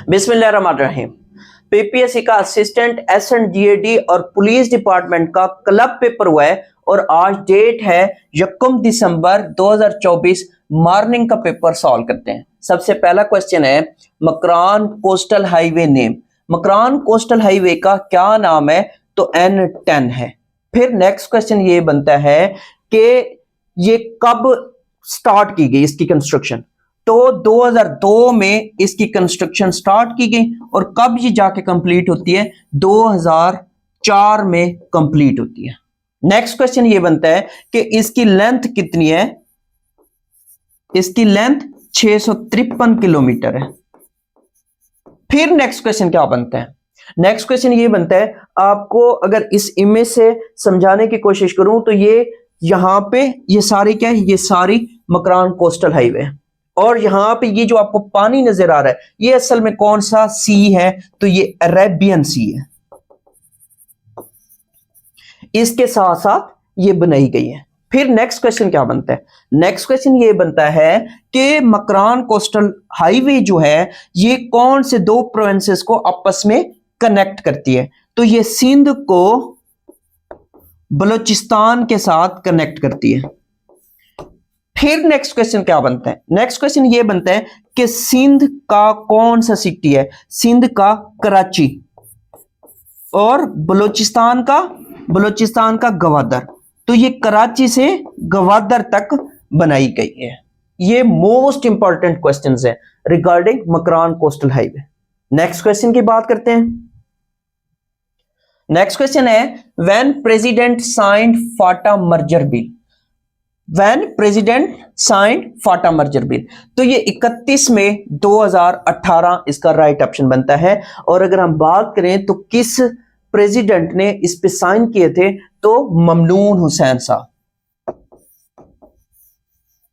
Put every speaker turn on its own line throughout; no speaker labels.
बिस्मिल्लाहिर्रहमानिर्रहीम। पीपीएससी का असिस्टेंट एसएनडीएडी और पुलिस डिपार्टमेंट का क्लब पेपर हुआ है और आज डेट है 1 दिसंबर 2024। मॉर्निंग का पेपर सॉल्व करते हैं। सबसे पहला क्वेश्चन है Makran coastal highway name. Makran coastal highway का क्या नाम है? तो N10 है। फिर नेक्स्ट क्वेश्चन ये बनता है कि ये कब स्टार्ट की गई इसकी कंस्ट्रक्शन? तो 2002 में इसकी कंस्ट्रक्शन स्टार्ट की गई और कब ये जाके कंप्लीट होती है? 2004 में कंप्लीट होती है। नेक्स्ट क्वेश्चन ये बनता है कि इसकी लेंथ कितनी है? इसकी लेंथ 653 किलोमीटर है। फिर नेक्स्ट क्वेश्चन क्या बनता है? नेक्स्ट क्वेश्चन ये बनता है, आपको अगर इस इमेज से समझाने की कोशिश करूं तो ये यहां पे ये सारी क्या है? ये सारी मकरान कोस्टल हाईवे है और यहां पे ये जो आपको पानी नजर आ रहा है ये असल में कौन सा सी है? तो ये अरेबियन सी है। इसके साथ साथ ये बनाई गई है। फिर नेक्स्ट क्वेश्चन क्या बनता है? नेक्स्ट क्वेश्चन ये बनता है कि मकरान कोस्टल हाईवे जो है ये कौन से दो प्रोविंसेस को आपस में कनेक्ट करती है? तो ये सिंध को बलूचिस्तान के साथ कनेक्ट करती है। फिर नेक्स्ट क्वेश्चन क्या बनता है? नेक्स्ट क्वेश्चन ये बनता है कि सिंध का कौन सा सिटी है? सिंध का कराची और बलूचिस्तान का गवादर। तो ये कराची से गवादर तक बनाई गई है। ये मोस्ट इंपॉर्टेंट क्वेश्चंस है regarding Makran coastal highway. Next question की बात करते हैं। नेक्स्ट क्वेश्चन है when president signed Phata merger bill. When president signed Phata merger bill. तो ये 31 मई 2018 इसका राइट ऑप्शन बनता है। और अगर हम बात करें तो किस प्रेसिडेंट ने इस पे साइन किए थे? तो ममनून हुसैन साहब।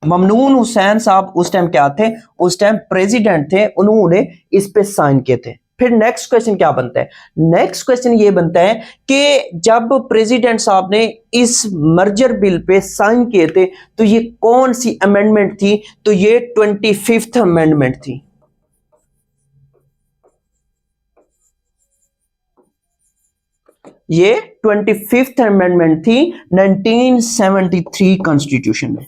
ममनून हुसैन साहब उस टाइम क्या थे? उस टाइम प्रेसिडेंट थे, उन्होंने इस पे साइन किए थे। फिर नेक्स्ट क्वेश्चन क्या बनता है? नेक्स्ट क्वेश्चन ये बनता है कि जब प्रेसिडेंट साहब ने इस मर्जर बिल पे साइन किए थे तो ये कौन सी अमेंडमेंट थी? तो ये 25th अमेंडमेंट थी। ये 25th अमेंडमेंट थी 1973 कॉन्स्टिट्यूशन में।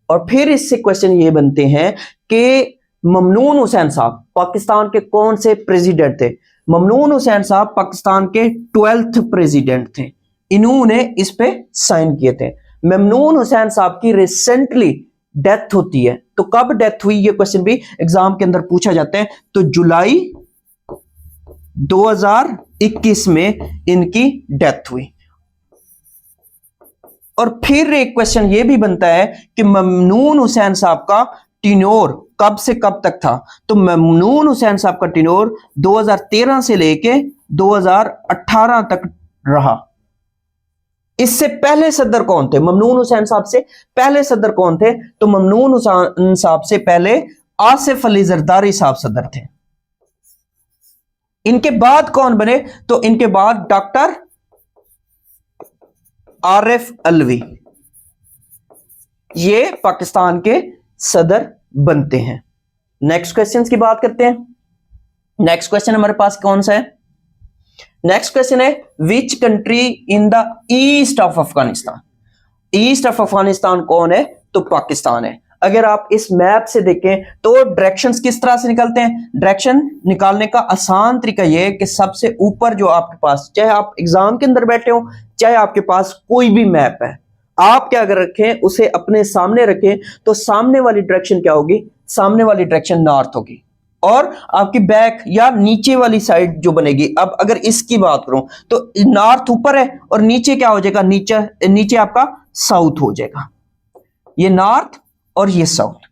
और फिर इससे क्वेश्चन ये बनते हैं कि ममनून हुसैन साहब पाकिस्तान के कौन से प्रेसिडेंट थे? ममनून हुसैन साहब पाकिस्तान के 12th प्रेसिडेंट थे। इन्होंने इस पे साइन किए थे। ममनून हुसैन साहब की रिसेंटली डेथ होती है। तो कब डेथ हुई? ये क्वेश्चन भी एग्जाम के अंदर पूछा जाता है। तो जुलाई 2021 में इनकी डेथ हुई। और फिर एक क्वेश्चन ये भी बनता है कि ममनून हुसैन साहब का टिनोर कब से कब तक था? तो ममनून हुसैन साहब का टिनोर 2013 से लेके 2018 तक रहा। इससे पहले सदर कौन थे? ममनून हुसैन साहब से पहले सदर कौन थे? तो ममनून हुसैन साहब से पहले आसिफ अली जरदारी साहब सदर थे। इनके बाद कौन बने? तो इनके बाद डॉक्टर आरिफ अलवी ये पाकिस्तान के सदर बनते हैं। नेक्स्ट क्वेश्चन की बात करते हैं। नेक्स्ट क्वेश्चन हमारे पास कौन सा है? नेक्स्ट क्वेश्चन है which country in the east of Afghanistan. East of Afghanistan कौन है? तो पाकिस्तान है। अगर आप इस मैप से देखें तो डायरेक्शंस किस तरह से निकलते हैं? डायरेक्शन निकालने का आसान तरीका यह है कि सबसे ऊपर जो आपके पास, चाहे आप एग्जाम के अंदर बैठे हो चाहे आपके पास कोई भी मैप है, आप क्या अगर रखें उसे अपने सामने रखें तो सामने वाली डायरेक्शन क्या होगी? सामने वाली डायरेक्शन नॉर्थ होगी। और आपकी बैक या नीचे वाली साइड जो बनेगी, अब अगर इसकी बात करूं तो नॉर्थ ऊपर है और नीचे क्या हो जाएगा? नीचे आपका साउथ हो जाएगा। ये नॉर्थ और ये साउथ।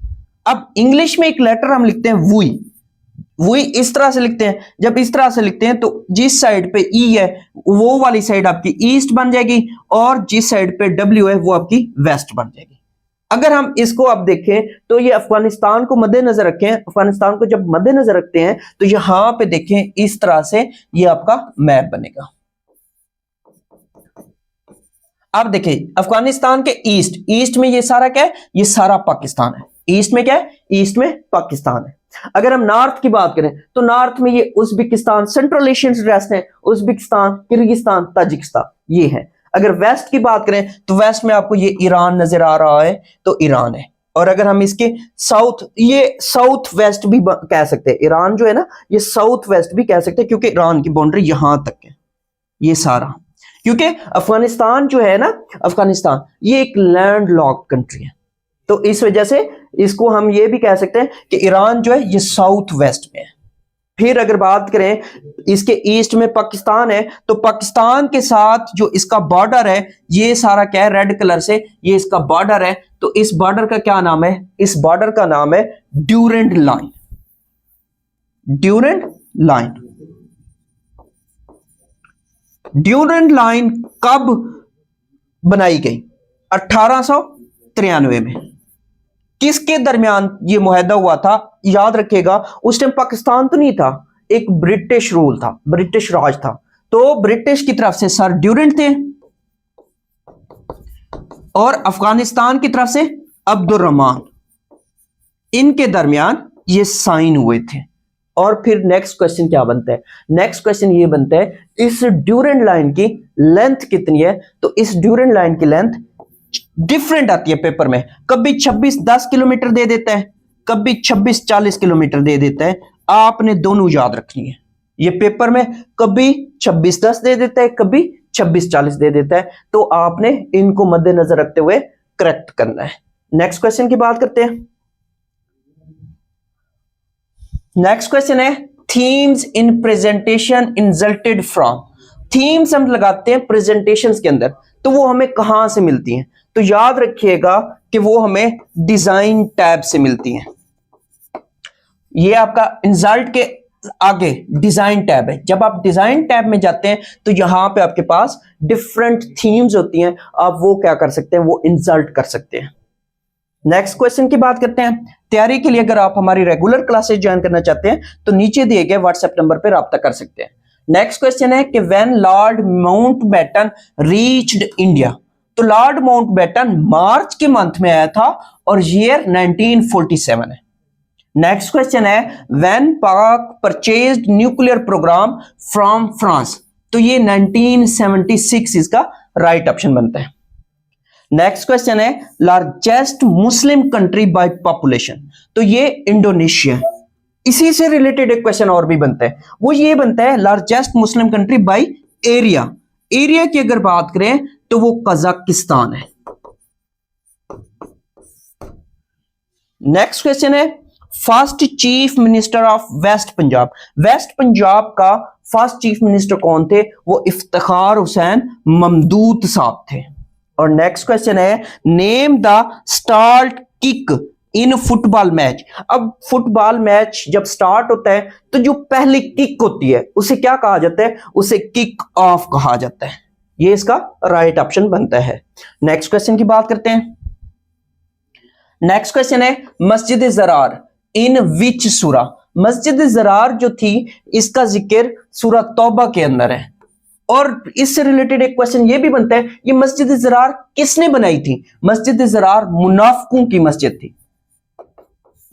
अब इंग्लिश में एक लेटर हम लिखते हैं वुई इस तरह से लिखते हैं। जब इस तरह से लिखते हैं तो जिस साइड पे ई है वो वाली साइड आपकी ईस्ट बन जाएगी और जिस साइड पे डब्ल्यू है वो आपकी वेस्ट बन जाएगी। अगर हम इसको अब देखें तो ये अफगानिस्तान को मद्देनजर रखें। अफगानिस्तान को जब मद्देनजर रखते हैं तो यहां पे देखें इस तरह से ये आपका मैप बनेगा। अब देखिए अफगानिस्तान के ईस्ट में ये सारा क्या है? ये सारा पाकिस्तान है। ईस्ट में क्या है? ईस्ट में पाकिस्तान है। अगर हम नॉर्थ की बात करें तो नॉर्थ में ये उज्बेकिस्तान, सेंट्रल एशियन रेस्ट है, उज्बेकिस्तान, किर्गिस्तान, ताजिकिस्तान ये है। अगर वेस्ट की बात करें तो वेस्ट में आपको ये ईरान नजर आ रहा है, तो ईरान है। और अगर हम इसके साउथ, ये साउथ वेस्ट भी कह सकते हैं, ईरान जो है ना ये साउथ वेस्ट भी कह सकते हैं, क्योंकि ईरान की बाउंड्री यहां तक है ये सारा। क्योंकि अफगानिस्तान जो है ना, अफगानिस्तान ये एक लैंड लॉक्ड कंट्री है, तो इस वजह से इसको हम ये भी कह सकते हैं कि ईरान जो है ये साउथ वेस्ट में है। फिर अगर बात करें इसके ईस्ट में पाकिस्तान है, तो पाकिस्तान के साथ जो इसका बॉर्डर है ये सारा क्या है, रेड कलर से ये इसका बॉर्डर है, तो इस बॉर्डर का क्या नाम है, इस बॉर्डर का नाम है Durand line. Durand line, Durand line कब बनाई गई? 1893 में। किसके दरमियान ये मुआहदा हुआ था? याद रखिएगा उस टाइम पाकिस्तान तो नहीं था, एक ब्रिटिश रूल था, ब्रिटिश राज था, तो ब्रिटिश की तरफ से सर ड्यूरेंट थे और अफगानिस्तान की तरफ से अब्दुल रहमान, इनके दरमियान ये साइन हुए थे। और फिर नेक्स्ट क्वेश्चन क्या बनता है? नेक्स्ट क्वेश्चन ये बनता है इस ड्यूरेंट लाइन की लेंथ कितनी है? तो इस ड्यूरेंट लाइन की लेंथ डिफरेंट आती है पेपर में, कभी 26-10 किलोमीटर दे देता है, कभी 26-40 किलोमीटर दे देता है। आपने दोनों याद रखनी है, ये पेपर में कभी 26-10 दे देता है, कभी 26-40 दे देता है, तो आपने इनको मद्देनजर रखते हुए करेक्ट करना है। नेक्स्ट क्वेश्चन की बात करते हैं। नेक्स्ट क्वेश्चन है themes in presentation insulted from. Themes हम लगाते हैं प्रेजेंटेशंस के अंदर, तो वो हमें कहां से मिलती हैं? तो याद रखिएगा कि वो हमें डिजाइन टैब से मिलती हैं। ये आपका इंसल्ट के आगे डिजाइन टैब है। जब आप डिजाइन टैब में जाते हैं तो यहां पे आपके पास डिफरेंट थीम्स होती हैं, आप वो क्या कर सकते हैं, वो इंसल्ट कर सकते हैं। नेक्स्ट क्वेश्चन की बात करते हैं। तैयारी के लिए अगर आप हमारी रेगुलर क्लासेस ज्वाइन करना चाहते हैं तो नीचे दिए गए व्हाट्सएप नंबर पर राब्ता कर सकते हैं। नेक्स्ट क्वेश्चन है कि when Lord Mountbatten reached India. तो लॉर्ड माउंटबेटन मार्च के मंथ में आया था और ईयर 1947 है। नेक्स्ट क्वेश्चन है when Pak purchased nuclear programme from France. तो ये 1976 इसका राइट ऑप्शन बनता है। नेक्स्ट क्वेश्चन है largest Muslim country by population. तो ये इंडोनेशिया है। इसी से रिलेटेड एक क्वेश्चन और भी बनता है, वो ये बनता है largest Muslim country by area. Area की अगर बात करें तो वो कजाकिस्तान है। नेक्स्ट क्वेश्चन है first chief minister of west Punjab. West Punjab का फर्स्ट चीफ मिनिस्टर कौन थे? वो इफ्तिखार हुसैन ममदूद साहब थे। और नेक्स्ट क्वेश्चन है name the start kick in football match. अब फुटबॉल मैच जब स्टार्ट होता है तो जो पहली किक होती है उसे क्या कहा जाता है? उसे किक ऑफ कहा जाता है। ये इसका राइट ऑप्शन बनता है। नेक्स्ट क्वेश्चन की बात करते हैं। नेक्स्ट क्वेश्चन है मस्जिद ज़रार इन विच सूरा। मस्जिद ज़रार जो थी इसका जिक्र सूरा तौबा के अंदर है। और इससे रिलेटेड एक क्वेश्चन ये भी बनता है ये मस्जिद ज़रार किसने बनाई थी? मस्जिद ज़रार मुनाफिकों की मस्जिद थी।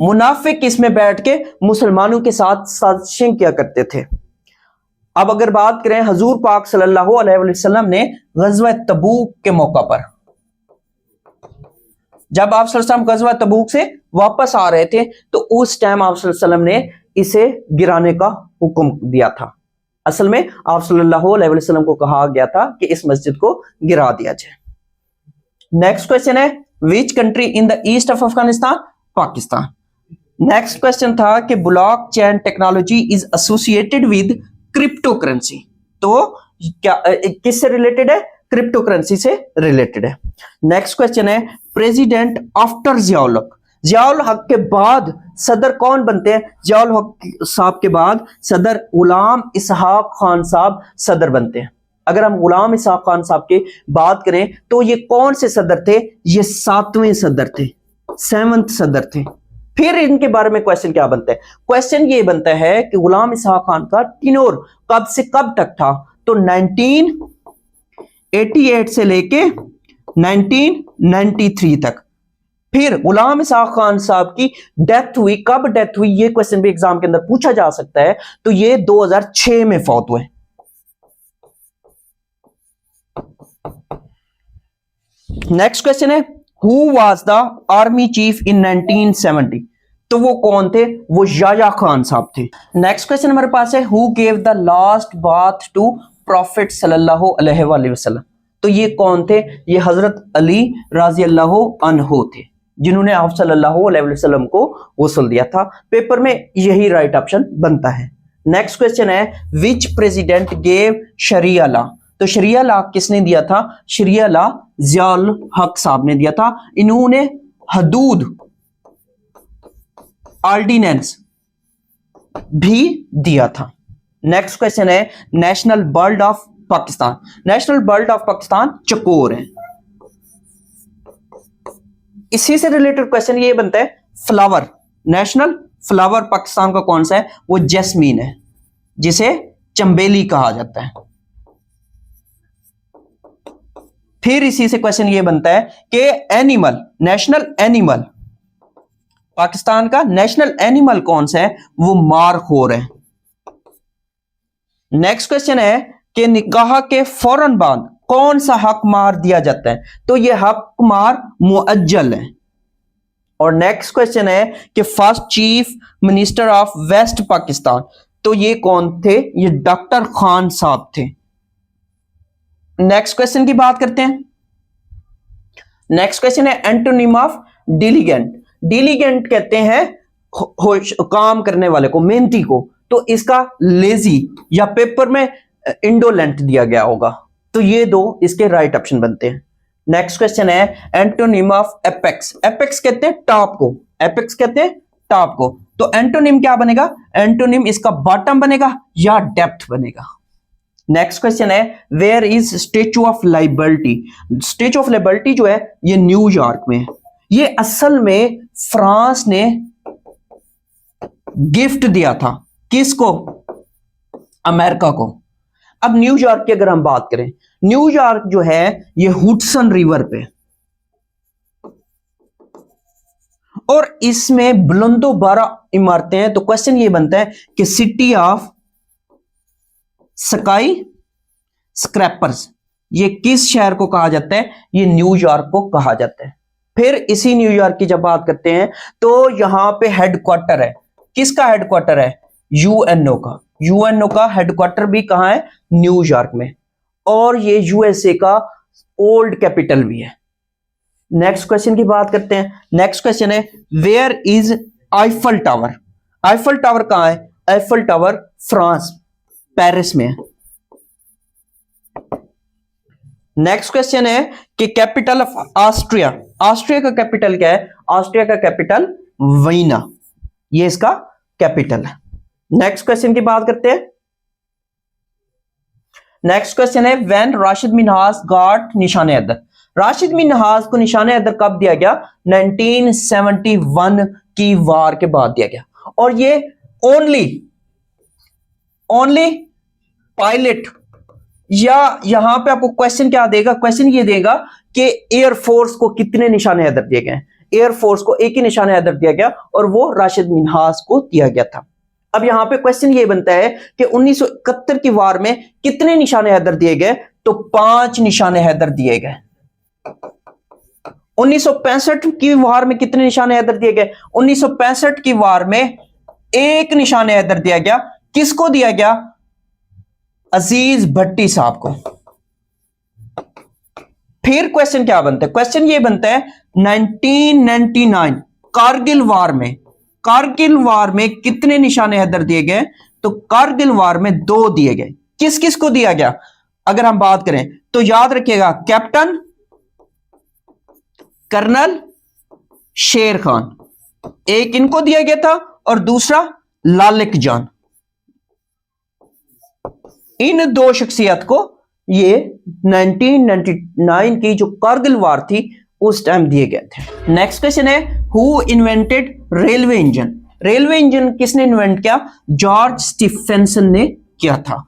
मुनाफिक इसमें बैठ के मुसलमानों के साथ साजिशें किया करते थे। अब अगर बात करें हजूर पाक सल्लल्लाहु अलैहि वसल्लम ने गज़वा तबूक के मौका पर, जब आप सल्लल्लाहु अलैहि वसल्लम गज़वा तबूक से वापस आ रहे थे तो उस टाइम आप सल्लल्लाहु अलैहि वसल्लम ने इसे गिराने का हुक्म दिया था। असल में आप सल्लल्लाहु अलैहि वसल्लम को कहा गया था कि इस मस्जिद को गिरा दिया जाए। नेक्स्ट क्वेश्चन है which country in the east of Afghanistan? Pakistan. Next question था कि block chain technology is associated with crypto currency. तो क्या किससे रिलेटेड है? क्रिप्टो करेंसी से रिलेटेड है। नेक्स्ट क्वेश्चन है प्रेसिडेंट आफ्टर जियाउल हक। जियाउल हक के बाद सदर कौन बनते हैं? जियाउल हक साहब के बाद सदर गुलाम इसहाक खान साहब सदर बनते हैं। अगर हम गुलाम इसहाक खान साहब की बात करें तो ये कौन से सदर थे? ये 7वें सदर थे, 7th सदर थे। फिर इनके बारे में क्वेश्चन क्या बनता है? क्वेश्चन ये बनता है कि गुलाम इसहाक खान का टिनोर कब से कब तक था? तो 1988 से लेके 1993 तक। फिर गुलाम इसाक खान साहब की डेथ हुई, कब डेथ हुई ये क्वेश्चन भी एग्जाम के अंदर पूछा जा सकता है, तो ये 2006 में फौत हुए। नेक्स्ट क्वेश्चन है who was the army chief इन 1970, तो वो कौन थे, वो याया खान साहब थे। नेक्स्ट क्वेश्चन हमारे पास है who gave the last bath to prophet सल्लल्लाहु अलैहि वसल्लम, तो ये कौन थे, ये हजरत अली राजी अल्लाह अन्हु थे, जिन्होंने आप सल्लल्लाहु अलैहि वसल्लम को गुस्ल दिया था। पेपर में यही राइट ऑप्शन बनता है। नेक्स्ट क्वेश्चन है विच प्रेसिडेंट गेव शरिया लॉ, तो शरिया लॉ किसने दिया था, शरिया लॉ जियाउल हक साहब ने दिया था। इन्होंने हदूद ऑर्डिनेंस भी दिया था। नेक्स्ट क्वेश्चन है national bird of Pakistan, national bird of Pakistan चकोर है। इसी से रिलेटेड क्वेश्चन ये बनता है फ्लावर, नेशनल फ्लावर पाकिस्तान का कौन सा है, वो जैस्मीन है, जिसे चंबेली कहा जाता है। फिर इसी से क्वेश्चन ये बनता है कि एनिमल, नेशनल एनिमल, पाकिस्तान का नेशनल एनिमल कौन सा है, वो मारखोर है। नेक्स्ट क्वेश्चन है कि निकाह के फौरन बाद कौन सा हक मार दिया जाता है, तो ये हक मार मुअज्जल है। और नेक्स्ट क्वेश्चन है कि first chief minister of west Pakistan, तो ये कौन थे, ये डॉक्टर खान साहब थे। नेक्स्ट क्वेश्चन की बात करते हैं। नेक्स्ट क्वेश्चन है एंटोनिम ऑफ डिलीगेंट, डिलीगेंट कहते हैं काम करने वाले को, मेहनती को, तो इसका लेजी या पेपर में इंडोलेंट दिया गया होगा, तो ये दो इसके राइट ऑप्शन बनते हैं। नेक्स्ट क्वेश्चन है एंटोनिम ऑफ एपेक्स, एपेक्स कहते हैं टॉप को, एपेक्स कहते हैं टॉप को, तो एंटोनिम क्या बनेगा, एंटोनिम इसका बॉटम बनेगा या डेप्थ बनेगा। नेक्स्ट क्वेश्चन है where is Statue of Liberty, Statue of Liberty जो है ये न्यूयॉर्क में है। ये असल में फ्रांस ने गिफ्ट दिया था, किसको, अमेरिका को। अब न्यूयॉर्क की अगर हम बात करें, न्यूयॉर्क जो है ये हुडसन रिवर पे, और इसमें बुलंदो 12 इमारतें हैं, तो क्वेश्चन ये बनता है कि सिटी ऑफ स्काई स्क्रैपर्स, ये किस शहर को कहा जाता है, ये न्यूयॉर्क को कहा जाता है। फिर इसी न्यूयॉर्क की जब बात करते हैं तो यहां पे हेडक्वार्टर है, किसका हेडक्वार्टर है, यूएनओ का, यूएनओ का हेडक्वार्टर भी कहां है, न्यूयॉर्क में, और ये यूएसए का ओल्ड कैपिटल भी है। नेक्स्ट क्वेश्चन की बात करते हैं। नेक्स्ट क्वेश्चन है where is Eiffel tower, Eiffel tower कहां है, आईफल टावर फ्रांस पेरिस में है। नेक्स्ट क्वेश्चन है कि कैपिटल ऑफ ऑस्ट्रिया, ऑस्ट्रिया का कैपिटल क्या है, ऑस्ट्रिया का कैपिटल वीना, ये इसका कैपिटल है। नेक्स्ट क्वेश्चन की बात करते हैं। नेक्स्ट क्वेश्चन है व्हेन राशिद मिन्हाज गॉट निशान हैदर, राशिद मिन्हाज को निशान हैदर कब दिया गया, 1971 की वार के बाद दिया गया, और ये ओनली पायलट, या यहां पे आपको क्वेश्चन क्या देगा, क्वेश्चन ये देगा कि एयरफोर्स को कितने निशान हैदर दिए गए, एयरफोर्स को एक ही निशान हैदर दिया गया और वो राशिद मिन्हाज को दिया गया था। अब यहां पे क्वेश्चन ये बनता है कि 1971 की वार में कितने निशान हैदर दिए गए, तो 5 निशान हैदर दिए गए। 1965 की वार में कितने निशान हैदर दिए गए, 1965 की वार में 1 निशान हैदर दिया गया, किसको दिया गया, अजीज भट्टी साहब को। फिर क्वेश्चन क्या बनता है, क्वेश्चन ये बनता है 1999 कारगिल वार में, कारगिल वार में कितने निशान हैदर दिए गए, तो कारगिल वार में 2 दिए गए, किस किस को दिया गया, अगर हम बात करें तो याद रखिएगा कैप्टन कर्नल शेर खान, एक इनको दिया गया था और दूसरा लालिक जान। इन 2 शख्सियत को ये 1999 की जो कारगिल वार थी उस टाइम दिए गए थे। नेक्स्ट क्वेश्चन है who invented railway engine, railway engine किसने इन्वेंट किया, जॉर्ज स्टीफेंसन ने किया था।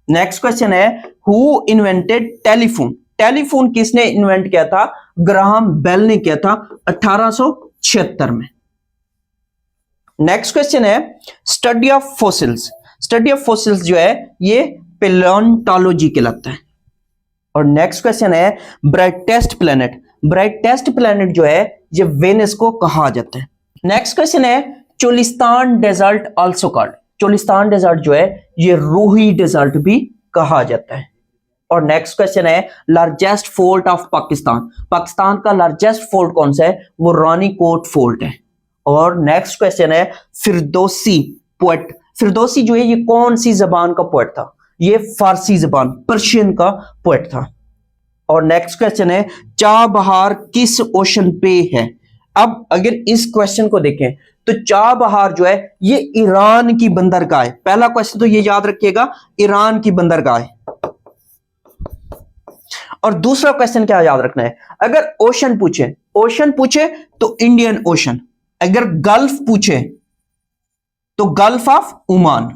नेक्स्ट क्वेश्चन है हु इन्वेंटेड टेलीफोन, टेलीफोन किसने इन्वेंट किया था? ग्राहम बेल ने किया था 1876 में। नेक्स्ट क्वेश्चन है study of fossils. Study of fossils जो है ये पैलियोंटोलॉजी कहलाता है। और नेक्स्ट क्वेश्चन है ब्राइटेस्ट प्लैनेट। ब्राइटेस्ट प्लैनेट जो है ये वेनस को कहा जाता है। नेक्स्ट क्वेश्चन है Cholistan desert also called. Cholistan desert जो है ये रूही डेजर्ट भी कहा जाता है। और नेक्स्ट क्वेश्चन है largest fort of Pakistan. Pakistan का लार्जेस्ट फोर्ट कौन सा है? वो रानी कोट फोर्ट है। और नेक्स्ट क्वेश्चन है फिरदौसी पोएट। फिरदौसी जो है ये कौन सी जबान का पोएट था? ये फारसी जबान पर्शियन का पोएट था। और नेक्स्ट क्वेश्चन है चाबहार किस ओशन पे है? अब अगर इस क्वेश्चन को देखें तो चाबहार जो है ये ईरान की बंदरगाह है। पहला क्वेश्चन तो ये याद रखिएगा, ईरान की बंदरगाह है। और दूसरा क्वेश्चन क्या याद रखना है? अगर ओशन पूछे तो इंडियन ओशन, अगर गल्फ पूछे तो गल्फ ऑफ ओमान।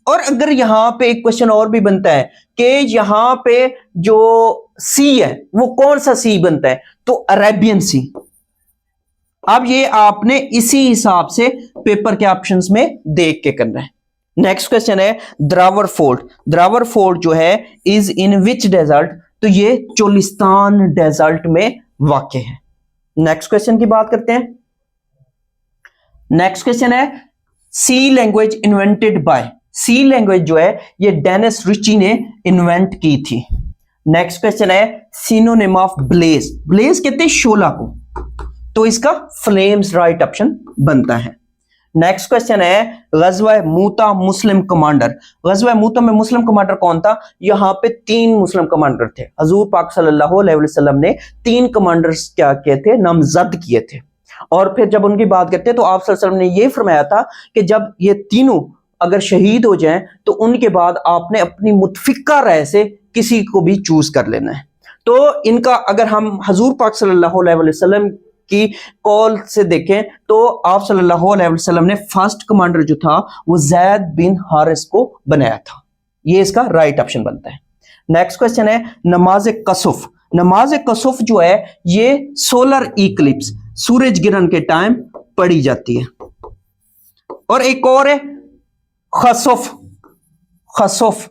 और अगर यहां पे एक क्वेश्चन और भी बनता है कि यहां पे जो सी है वो कौन सा सी बनता है? तो अरेबियन सी। अब ये आपने इसी हिसाब से पेपर के ऑप्शंस में देख के करना है। नेक्स्ट क्वेश्चन है द्रावर फोर्ट। द्रावर फोर्ट जो है इज इन विच डेजर्ट? तो ये चोलिस्तान डेजर्ट में वाक़ है। नेक्स्ट क्वेश्चन की बात करते हैं। नेक्स्ट क्वेश्चन है C language invented by. C language जो है ये डेनिस रिची ने इन्वेंट की थी। नेक्स्ट क्वेश्चन है सिनोनिम ऑफ ब्लेज। ब्लेज कहते हैं शोला को, तो इसका फ्लेम्स राइट ऑप्शन बनता है। नेक्स्ट क्वेश्चन है गज़वा मूता मुस्लिम कमांडर। गज़वा मूता में मुस्लिम कमांडर कौन था? यहां पे 3 मुस्लिम कमांडर थे। हजूर पाक सल्लल्लाहु अलैहि वसल्लम ने 3 कमांडर्स क्या किए थे? नामजद किए थे। और फिर जब उनकी बात करते हैं तो आप सल्लल्लाहु अलैहि वसल्लम ने यह फरमाया था कि जब ये तीनों अगर शहीद हो जाएं तो उनके बाद आपने अपनी मुतफिका राय से किसी को भी चूज कर लेना है। तो इनका अगर हम हजूर पाक सल्लल्लाहु अलैहि वसल्लम की कॉल से देखें तो आप सल्लल्लाहु अलैहि वसल्लम ने फर्स्ट कमांडर जो था वो ज़ैद बिन हारिस को बनाया था। ये इसका राइट ऑप्शन बनता है। नेक्स्ट क्वेश्चन है नमाज कसुफ। नमाज कसुफ जो है ये सोलर इक्लिप्स, सूरज गिरन के टाइम पढ़ी जाती है। और एक और है खसुफ। खसुफ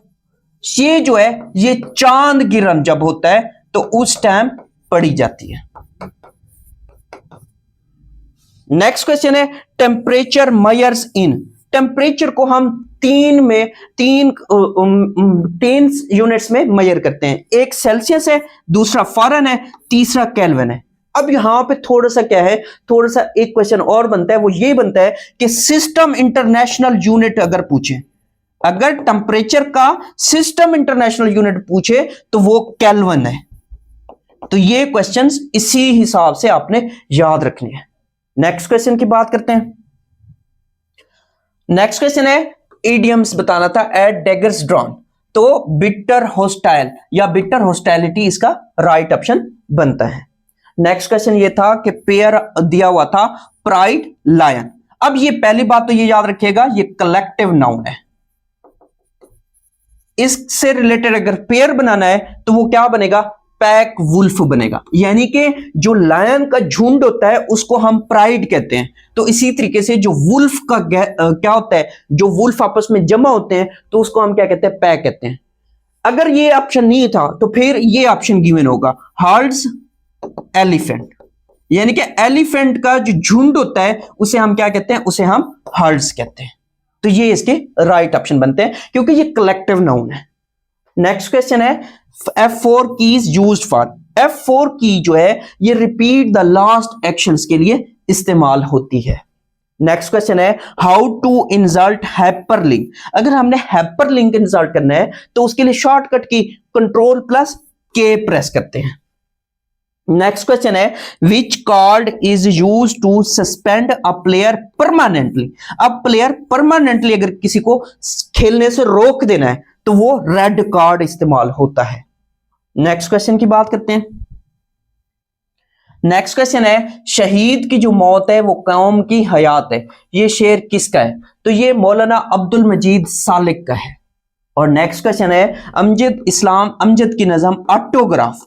ये जो है ये चांद गिरन जब होता है तो उस टाइम पढ़ी जाती है। नेक्स्ट क्वेश्चन है टेम्परेचर मेजर्स इन। टेम्परेचर को हम तीन यूनिट्स में मेजर करते हैं। एक सेल्सियस है, दूसरा फारेनहाइट है, तीसरा केल्विन है। अब यहां पे थोड़ा सा क्या है, थोड़ा सा एक क्वेश्चन और बनता है, वो ये बनता है कि सिस्टम इंटरनेशनल यूनिट अगर पूछे, अगर टेम्परेचर का सिस्टम इंटरनेशनल यूनिट पूछे तो वो केल्विन है। तो ये क्वेश्चंस इसी हिसाब से आपने याद रखने हैं। नेक्स्ट क्वेश्चन की बात करते हैं। नेक्स्ट क्वेश्चन है इडियम्स बताना था एट डैगर्स ड्रॉन। तो बिटर होस्टाइल या बिटर होस्टाइलिटी इसका राइट ऑप्शन बनता है। नेक्स्ट क्वेश्चन ये था कि पेयर दिया हुआ था प्राइड लायन। अब ये पहली बात तो ये याद रखिएगा ये कलेक्टिव नाउन है। इससे रिलेटेड अगर पेयर बनाना है तो वो क्या बनेगा? पैक वुल्फ बनेगा। यानी कि जो लायन का झुंड होता है उसको हम प्राइड कहते हैं। तो इसी तरीके से जो वुल्फ का क्या होता है, जो वुल्फ आपस में जमा होते हैं तो उसको हम क्या कहते हैं? पैक कहते हैं। अगर ये ऑप्शन नहीं था तो फिर ये ऑप्शन गिवन होगा हर्ड्स एलिफेंट। यानी कि एलिफेंट का जो झुंड होता है उसे हम क्या कहते हैं? उसे हम हर्ड्स कहते हैं। तो ये इसके राइट ऑप्शन बनते हैं क्योंकि ये कलेक्टिव नाउन है। नेक्स्ट क्वेश्चन है F4 keys used for. F4 की जो है ये रिपीट द लास्ट एक्शंस के लिए इस्तेमाल होती है। नेक्स्ट क्वेश्चन है हाउ टू इंसर्ट हाइपरलिंक। अगर हमने हाइपरलिंक इंसर्ट करना है तो उसके लिए शॉर्टकट की Ctrl+K प्रेस करते हैं। नेक्स्ट क्वेश्चन है which card is use to suspend a player permanently. अब प्लेयर परमानेंटली अगर किसी को खेलने से रोक देना है तो वो रेड कार्ड इस्तेमाल होता है। नेक्स्ट क्वेश्चन की बात करते हैं। नेक्स्ट क्वेश्चन है शहीद की जो मौत है वो कौम की हयात है। ये शेर किसका है? तो ये मौलाना अब्दुल मजीद सालिक का है। और नेक्स्ट क्वेश्चन है अमजद इस्लाम अमजद की नज़म ऑटोग्राफ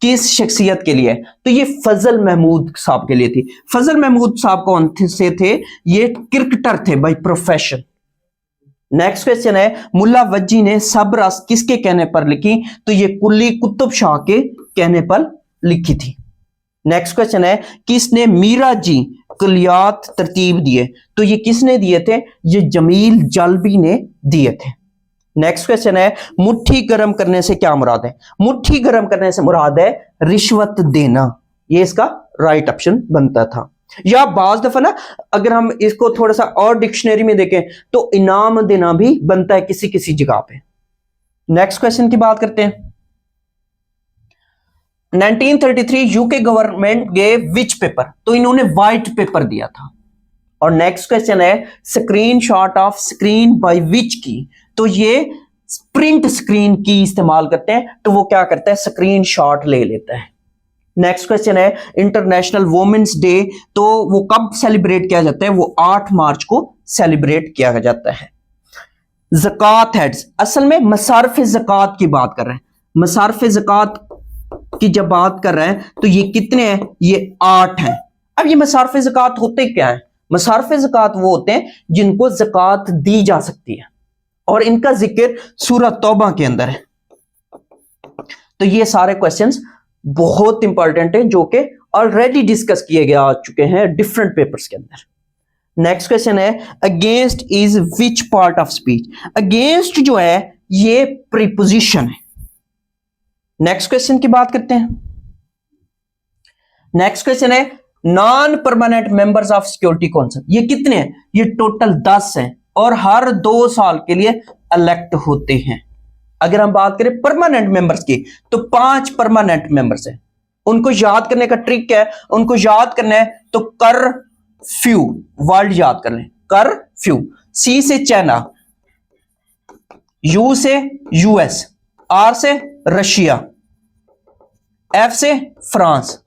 किस शख्सियत के लिए है? तो ये फजल महमूद साहब के लिए थी। फजल महमूद साहब कौन से थे? ये क्रिकेटर थे बाय प्रोफेशन। नेक्स्ट क्वेश्चन है मुल्ला वज्जी ने सबरस किसके कहने पर लिखी? तो ये कुली कुतुब शाह के कहने पर लिखी थी। नेक्स्ट क्वेश्चन है किसने मीरा जी कुलियात तरतीब दिए? तो ये किसने दिए थे? ये जमील जलबी ने दिए थे। नेक्स्ट क्वेश्चन है मुट्ठी गर्म करने से क्या मुराद है? मुट्ठी गर्म करने से मुराद है रिश्वत देना। ये इसका राइट ऑप्शन बनता था। या बाज दफा ना अगर हम इसको थोड़ा सा और डिक्शनरी में देखें तो इनाम देना भी बनता है किसी किसी जगह पे। नेक्स्ट क्वेश्चन की बात करते हैं। 1933 यूके गवर्नमेंट गेव विच पेपर? तो इन्होंने व्हाइट पेपर दिया था। और नेक्स्ट क्वेश्चन है screenshot of screen by which की? तो ये प्रिंट स्क्रीन की इस्तेमाल करते हैं, तो वो क्या करता है? स्क्रीनशॉट ले लेता है। नेक्स्ट क्वेश्चन है इंटरनेशनल वुमेन्स डे, तो वो कब सेलिब्रेट किया जाता है? वो 8 मार्च को सेलिब्रेट किया जाता है। ज़कात हेड्स, असल में मसारफ ज़कात की बात कर रहे हैं। मसारफ ज़कात की जब बात कर रहे हैं तो ये कितने हैं? ये 8 हैं। अब ये मसारफ ज़कात होते क्या है? मसारफ ज़कात वो होते हैं जिनको ज़कात दी जा सकती है और इनका जिक्र सूरह तौबा के अंदर है। तो ये सारे क्वेश्चंस बहुत इंपॉर्टेंट है जो कि ऑलरेडी डिस्कस किए गए आ चुके हैं डिफरेंट पेपर्स के अंदर। नेक्स्ट क्वेश्चन है against is which part of speech? Against जो है ये प्रीपोजिशन है। नेक्स्ट क्वेश्चन की बात करते हैं। नेक्स्ट क्वेश्चन है non permanent members of security council, ये कितने हैं? ये टोटल 10 हैं और हर 2 साल के लिए इलेक्ट होते हैं। अगर हम बात करें परमानेंट मेंबर्स की तो 5 परमानेंट मेंबर्स हैं। उनको याद करने का ट्रिक है, उनको याद करना है तो कर फ्यू वर्ड याद कर लें। कर फ्यू, सी से चाइना, यू से यूएस, आर से रशिया, एफ से फ्रांस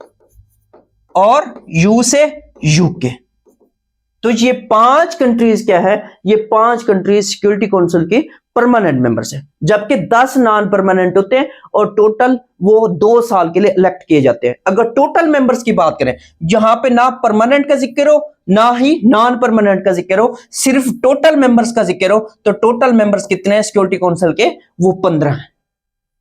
और यू से यूके। तो ये 5 कंट्रीज क्या है? ये 5 कंट्रीज सिक्योरिटी काउंसिल की परमानेंट मेंबर्स है, जबकि 10 नॉन परमानेंट होते हैं और टोटल वो 2 साल के लिए इलेक्ट किए जाते हैं। अगर टोटल मेंबर्स की बात करें, जहां पे ना परमानेंट का जिक्र हो ना ही नॉन परमानेंट का जिक्र हो, सिर्फ टोटल मेंबर्स का जिक्र हो, तो टोटल मेंबर्स कितने हैं सिक्योरिटी काउंसिल के? वो 15 हैं।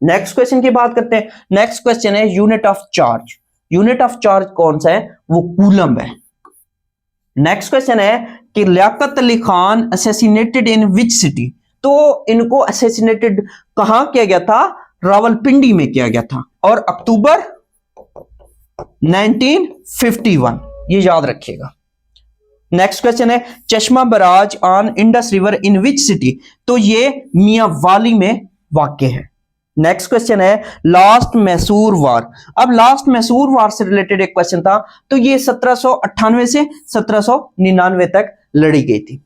नेक्स्ट क्वेश्चन की बात करते हैं। नेक्स्ट क्वेश्चन है unit of charge. Unit of charge कौन सा है? वो कूलम है। नेक्स्ट क्वेश्चन है कि Liaquat Ali Khan assassinated in which city? तो इनको असैसिनेटेड कहां किया गया था? रावलपिंडी में किया गया था और अक्टूबर 1951, ये याद रखिएगा। नेक्स्ट क्वेश्चन है चश्मा barrage on Indus river in which city? तो ये मियावाली में वाक़ है। नेक्स्ट क्वेश्चन है लास्ट मैसूर वार। अब लास्ट मैसूर वार से रिलेटेड एक क्वेश्चन था, तो ये 1798 से 1799 तक लड़ी गई थी।